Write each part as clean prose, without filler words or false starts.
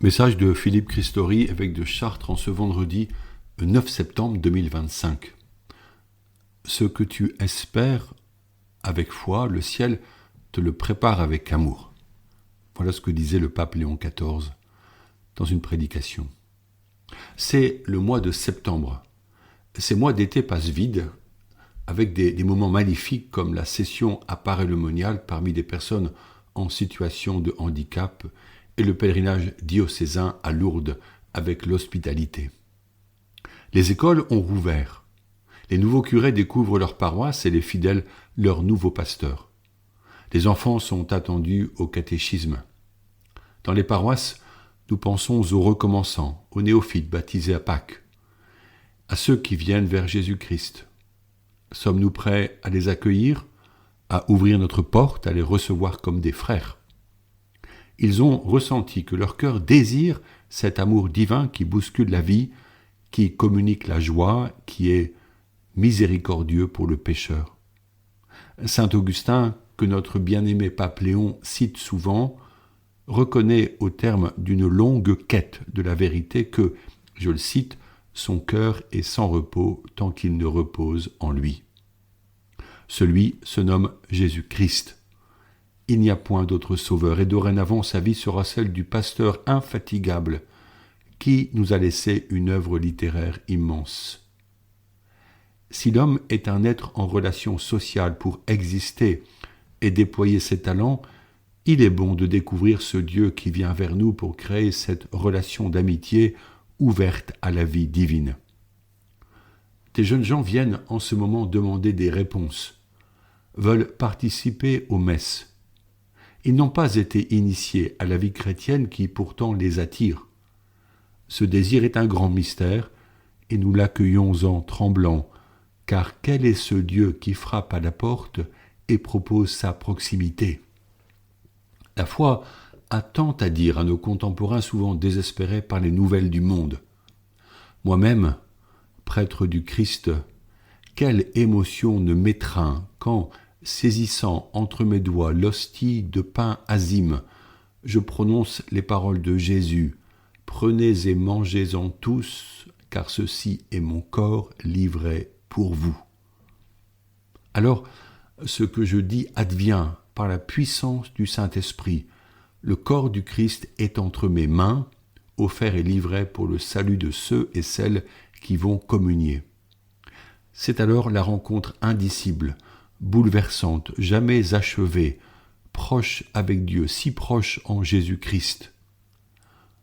Message de Philippe Christori, évêque de Chartres, en ce vendredi 9 septembre 2025. Ce que tu espères avec foi, le ciel te le prépare avec amour. Voilà ce que disait le pape Léon XIV dans une prédication. C'est le mois de septembre. Ces mois d'été passent vite, avec des moments magnifiques comme la session à Paray-le-Monial parmi des personnes en situation de handicap et le pèlerinage diocésain à Lourdes avec l'hospitalité. Les écoles ont rouvert. Les nouveaux curés découvrent leur paroisse et les fidèles leur nouveau pasteur. Les enfants sont attendus au catéchisme. Dans les paroisses, nous pensons aux recommençants, aux néophytes baptisés à Pâques, à ceux qui viennent vers Jésus-Christ. Sommes-nous prêts à les accueillir, à ouvrir notre porte, à les recevoir comme des frères ? Ils ont ressenti que leur cœur désire cet amour divin qui bouscule la vie, qui communique la joie, qui est miséricordieux pour le pécheur. Saint Augustin, que notre bien-aimé pape Léon cite souvent, reconnaît au terme d'une longue quête de la vérité que, je le cite, son cœur est sans repos tant qu'il ne repose en lui. Celui se nomme Jésus-Christ. Il n'y a point d'autre sauveur, et dorénavant sa vie sera celle du pasteur infatigable qui nous a laissé une œuvre littéraire immense. Si l'homme est un être en relation sociale pour exister et déployer ses talents, il est bon de découvrir ce Dieu qui vient vers nous pour créer cette relation d'amitié ouverte à la vie divine. Des jeunes gens viennent en ce moment demander des réponses, veulent participer aux messes. Ils n'ont pas été initiés à la vie chrétienne qui pourtant les attire. Ce désir est un grand mystère et nous l'accueillons en tremblant, car quel est ce Dieu qui frappe à la porte et propose sa proximité ? La foi a tant à dire à nos contemporains souvent désespérés par les nouvelles du monde. Moi-même, prêtre du Christ, quelle émotion ne m'étreint quand, saisissant entre mes doigts l'hostie de pain azime, je prononce les paroles de Jésus. « Prenez et mangez-en tous, car ceci est mon corps livré pour vous. » Alors, ce que je dis advient par la puissance du Saint-Esprit. Le corps du Christ est entre mes mains, offert et livré pour le salut de ceux et celles qui vont communier. C'est alors la rencontre indicible, bouleversante, jamais achevée, proche avec Dieu, si proche en Jésus-Christ.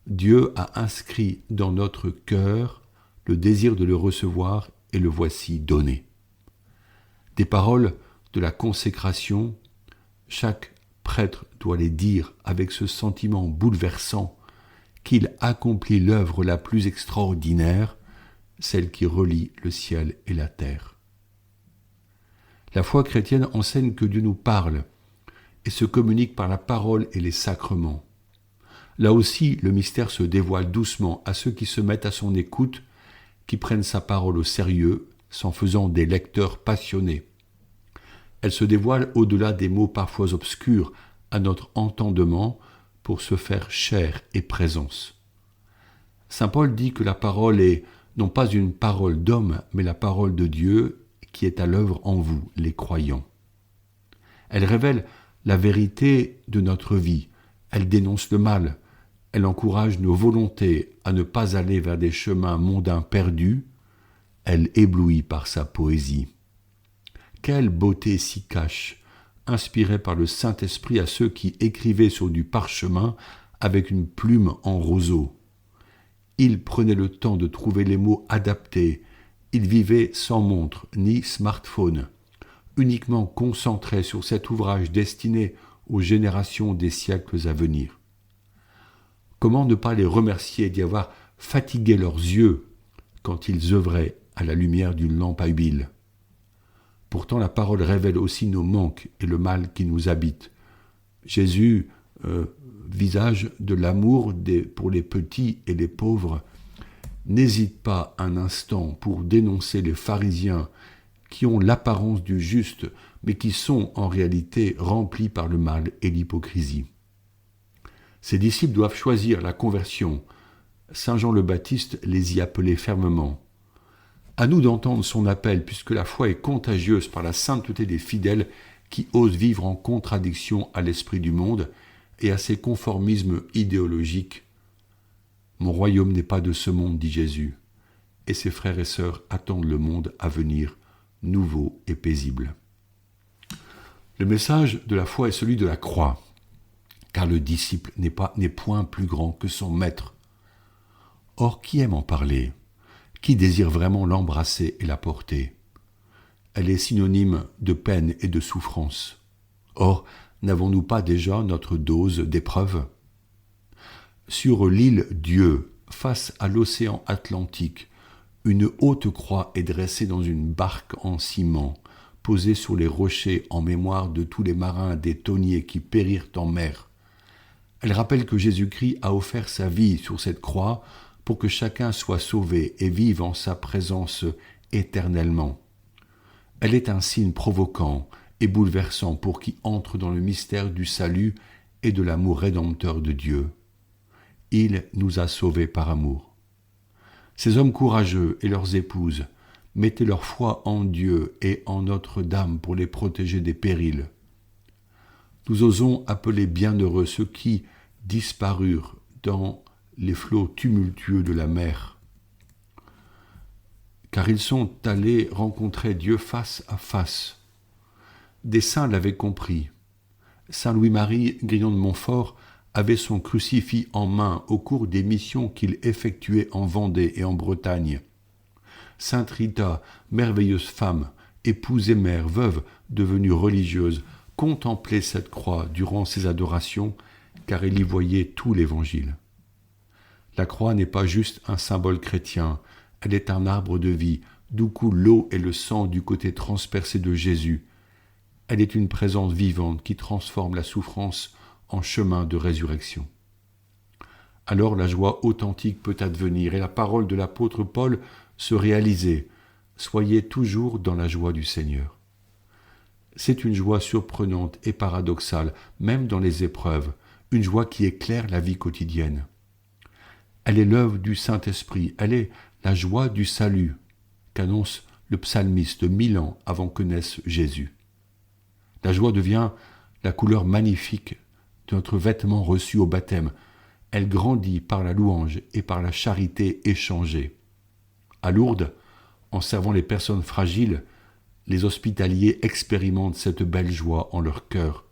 Dieu a inscrit dans notre cœur le désir de le recevoir et le voici donné. Des paroles de la consécration, chaque prêtre doit les dire avec ce sentiment bouleversant qu'il accomplit l'œuvre la plus extraordinaire, celle qui relie le ciel et la terre. La foi chrétienne enseigne que Dieu nous parle et se communique par la parole et les sacrements. Là aussi, le mystère se dévoile doucement à ceux qui se mettent à son écoute, qui prennent sa parole au sérieux, s'en faisant des lecteurs passionnés. Elle se dévoile au-delà des mots parfois obscurs à notre entendement pour se faire chair et présence. Saint Paul dit que la parole est non pas une parole d'homme, mais la parole de Dieu qui est à l'œuvre en vous, les croyants. Elle révèle la vérité de notre vie, elle dénonce le mal, elle encourage nos volontés à ne pas aller vers des chemins mondains perdus, elle éblouit par sa poésie. Quelle beauté s'y cache, inspirée par le Saint-Esprit à ceux qui écrivaient sur du parchemin avec une plume en roseau. Ils prenaient le temps de trouver les mots adaptés. Ils vivaient sans montre ni smartphone, uniquement concentrés sur cet ouvrage destiné aux générations des siècles à venir. Comment ne pas les remercier d'y avoir fatigué leurs yeux quand ils œuvraient à la lumière d'une lampe à huile ? Pourtant, la parole révèle aussi nos manques et le mal qui nous habite. Jésus, visage de l'amour pour les petits et les pauvres, n'hésite pas un instant pour dénoncer les pharisiens qui ont l'apparence du juste, mais qui sont en réalité remplis par le mal et l'hypocrisie. Ses disciples doivent choisir la conversion. Saint Jean le Baptiste les y appelait fermement. À nous d'entendre son appel, puisque la foi est contagieuse par la sainteté des fidèles qui osent vivre en contradiction à l'esprit du monde et à ses conformismes idéologiques. Mon royaume n'est pas de ce monde, dit Jésus, et ses frères et sœurs attendent le monde à venir, nouveau et paisible. Le message de la foi est celui de la croix, car le disciple n'est point plus grand que son maître. Or, qui aime en parler? Qui désire vraiment l'embrasser et la porter? Elle est synonyme de peine et de souffrance. Or, n'avons-nous pas déjà notre dose d'épreuves? Sur l'île Dieu, face à l'océan Atlantique, une haute croix est dressée dans une barque en ciment, posée sur les rochers en mémoire de tous les marins des tonniers qui périrent en mer. Elle rappelle que Jésus-Christ a offert sa vie sur cette croix pour que chacun soit sauvé et vive en sa présence éternellement. Elle est un signe provoquant et bouleversant pour qui entre dans le mystère du salut et de l'amour rédempteur de Dieu. Il nous a sauvés par amour. Ces hommes courageux et leurs épouses mettaient leur foi en Dieu et en Notre-Dame pour les protéger des périls. Nous osons appeler bienheureux ceux qui disparurent dans les flots tumultueux de la mer, car ils sont allés rencontrer Dieu face à face. Des saints l'avaient compris. Saint Louis-Marie Grignon de Montfort avait son crucifix en main au cours des missions qu'il effectuait en Vendée et en Bretagne. Sainte Rita, merveilleuse femme, épouse et mère, veuve, devenue religieuse, contemplait cette croix durant ses adorations, car elle y voyait tout l'Évangile. La croix n'est pas juste un symbole chrétien, elle est un arbre de vie, d'où coule l'eau et le sang du côté transpercé de Jésus. Elle est une présence vivante qui transforme la souffrance en chemin de résurrection. Alors la joie authentique peut advenir et la parole de l'apôtre Paul se réaliser. Soyez toujours dans la joie du Seigneur. C'est une joie surprenante et paradoxale, même dans les épreuves, une joie qui éclaire la vie quotidienne. Elle est l'œuvre du Saint-Esprit, elle est la joie du salut qu'annonce le psalmiste 1000 ans avant que naisse Jésus. La joie devient la couleur magnifique de notre vêtement reçu au baptême. Elle grandit par la louange et par la charité échangée. À Lourdes, en servant les personnes fragiles, les hospitaliers expérimentent cette belle joie en leur cœur.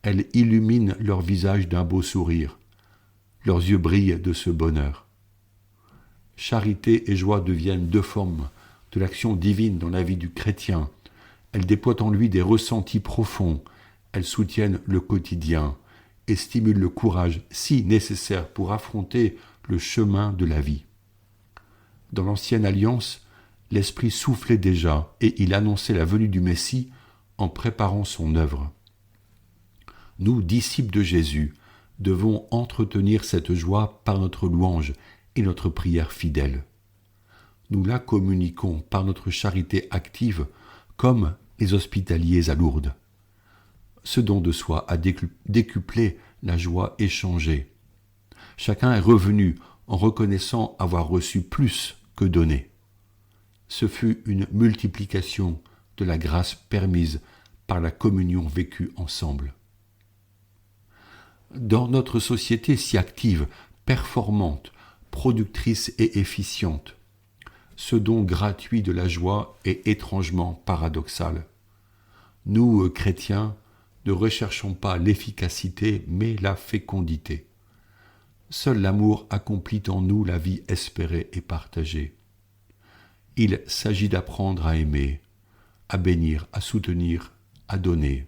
Elle illumine leur visage d'un beau sourire. Leurs yeux brillent de ce bonheur. Charité et joie deviennent deux formes de l'action divine dans la vie du chrétien. Elles déploient en lui des ressentis profonds. Elles soutiennent le quotidien et stimulent le courage si nécessaire pour affronter le chemin de la vie. Dans l'Ancienne Alliance, l'Esprit soufflait déjà et il annonçait la venue du Messie en préparant son œuvre. Nous, disciples de Jésus, devons entretenir cette joie par notre louange et notre prière fidèle. Nous la communiquons par notre charité active comme les hospitaliers à Lourdes. Ce don de soi a décuplé la joie échangée. Chacun est revenu en reconnaissant avoir reçu plus que donné. Ce fut une multiplication de la grâce permise par la communion vécue ensemble. Dans notre société si active, performante, productrice et efficiente, ce don gratuit de la joie est étrangement paradoxal. Nous, chrétiens, ne recherchons pas l'efficacité, mais la fécondité. Seul l'amour accomplit en nous la vie espérée et partagée. Il s'agit d'apprendre à aimer, à bénir, à soutenir, à donner.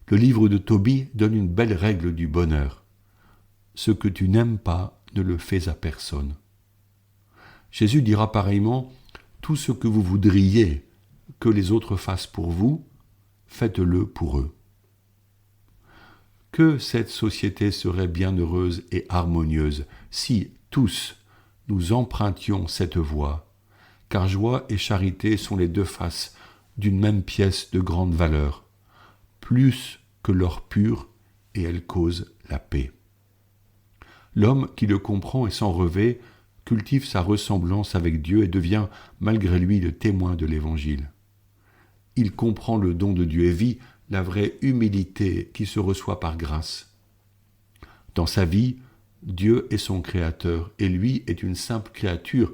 Le livre de Tobie donne une belle règle du bonheur. Ce que tu n'aimes pas, ne le fais à personne. Jésus dira pareillement, tout ce que vous voudriez que les autres fassent pour vous, faites-le pour eux. Que cette société serait bienheureuse et harmonieuse si tous nous empruntions cette voie, car joie et charité sont les deux faces d'une même pièce de grande valeur, plus que l'or pur, et elles causent la paix. L'homme qui le comprend et s'en revêt cultive sa ressemblance avec Dieu et devient malgré lui le témoin de l'Évangile. Il comprend le don de Dieu et vit la vraie humilité qui se reçoit par grâce. Dans sa vie, Dieu est son créateur et lui est une simple créature,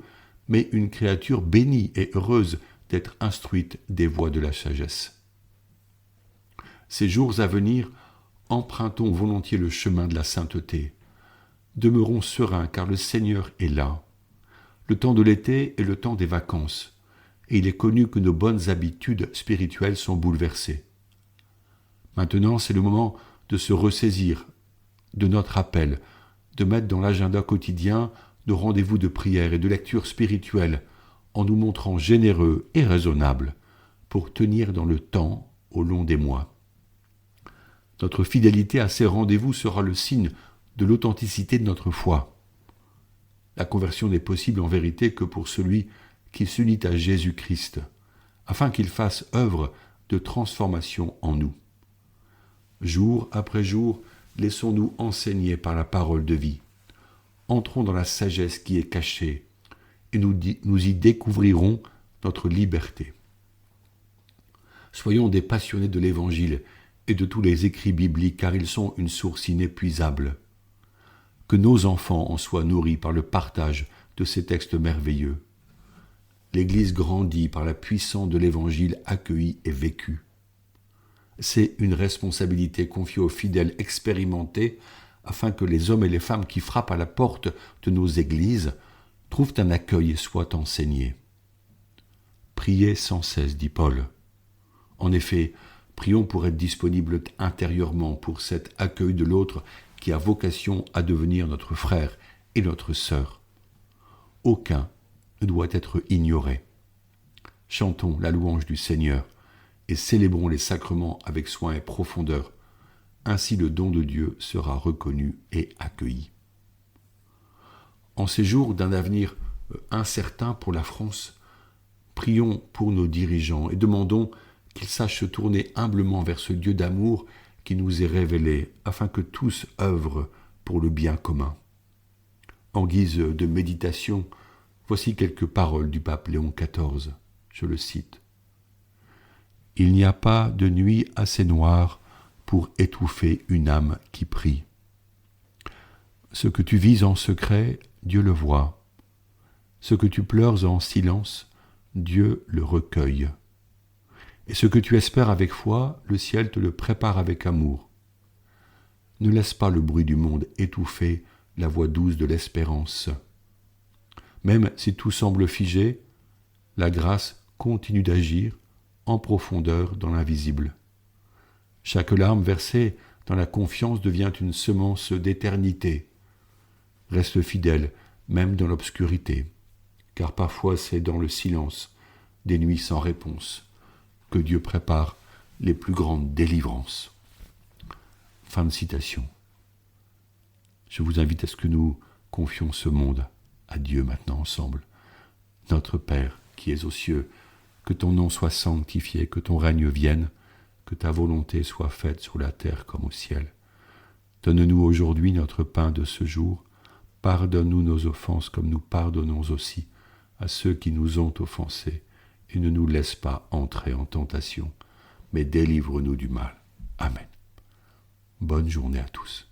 mais une créature bénie et heureuse d'être instruite des voies de la sagesse. Ces jours à venir, empruntons volontiers le chemin de la sainteté. Demeurons sereins car le Seigneur est là. Le temps de l'été est le temps des vacances, et il est connu que nos bonnes habitudes spirituelles sont bouleversées. Maintenant, c'est le moment de se ressaisir de notre appel, de mettre dans l'agenda quotidien nos rendez-vous de prière et de lecture spirituelle en nous montrant généreux et raisonnables pour tenir dans le temps au long des mois. Notre fidélité à ces rendez-vous sera le signe de l'authenticité de notre foi. La conversion n'est possible en vérité que pour celui qui s'unit à Jésus-Christ, afin qu'il fasse œuvre de transformation en nous. Jour après jour, laissons-nous enseigner par la parole de vie. Entrons dans la sagesse qui est cachée, et nous y découvrirons notre liberté. Soyons des passionnés de l'Évangile et de tous les écrits bibliques, car ils sont une source inépuisable. Que nos enfants en soient nourris par le partage de ces textes merveilleux. L'Église grandit par la puissance de l'Évangile accueilli et vécu. C'est une responsabilité confiée aux fidèles expérimentés afin que les hommes et les femmes qui frappent à la porte de nos églises trouvent un accueil et soient enseignés. Priez sans cesse, dit Paul. En effet, prions pour être disponibles intérieurement pour cet accueil de l'autre qui a vocation à devenir notre frère et notre sœur. Aucun ne doit être ignoré. Chantons la louange du Seigneur et célébrons les sacrements avec soin et profondeur. Ainsi le don de Dieu sera reconnu et accueilli. En ces jours d'un avenir incertain pour la France, prions pour nos dirigeants et demandons qu'ils sachent se tourner humblement vers ce Dieu d'amour qui nous est révélé, afin que tous œuvrent pour le bien commun. En guise de méditation, voici quelques paroles du pape Léon XIV. Je le cite. « Il n'y a pas de nuit assez noire pour étouffer une âme qui prie. Ce que tu vis en secret, Dieu le voit. Ce que tu pleures en silence, Dieu le recueille. Et ce que tu espères avec foi, le ciel te le prépare avec amour. Ne laisse pas le bruit du monde étouffer la voix douce de l'espérance. Même si tout semble figé, la grâce continue d'agir en profondeur dans l'invisible. Chaque larme versée dans la confiance devient une semence d'éternité. Reste fidèle, même dans l'obscurité, car parfois c'est dans le silence des nuits sans réponse que Dieu prépare les plus grandes délivrances. » Fin de citation. Je vous invite à ce que nous confions ce monde à Dieu maintenant ensemble. Notre Père qui es aux cieux, que ton nom soit sanctifié, que ton règne vienne, que ta volonté soit faite sur la terre comme au ciel. Donne-nous aujourd'hui notre pain de ce jour. Pardonne-nous nos offenses comme nous pardonnons aussi à ceux qui nous ont offensés. Et ne nous laisse pas entrer en tentation, mais délivre-nous du mal. Amen. Bonne journée à tous.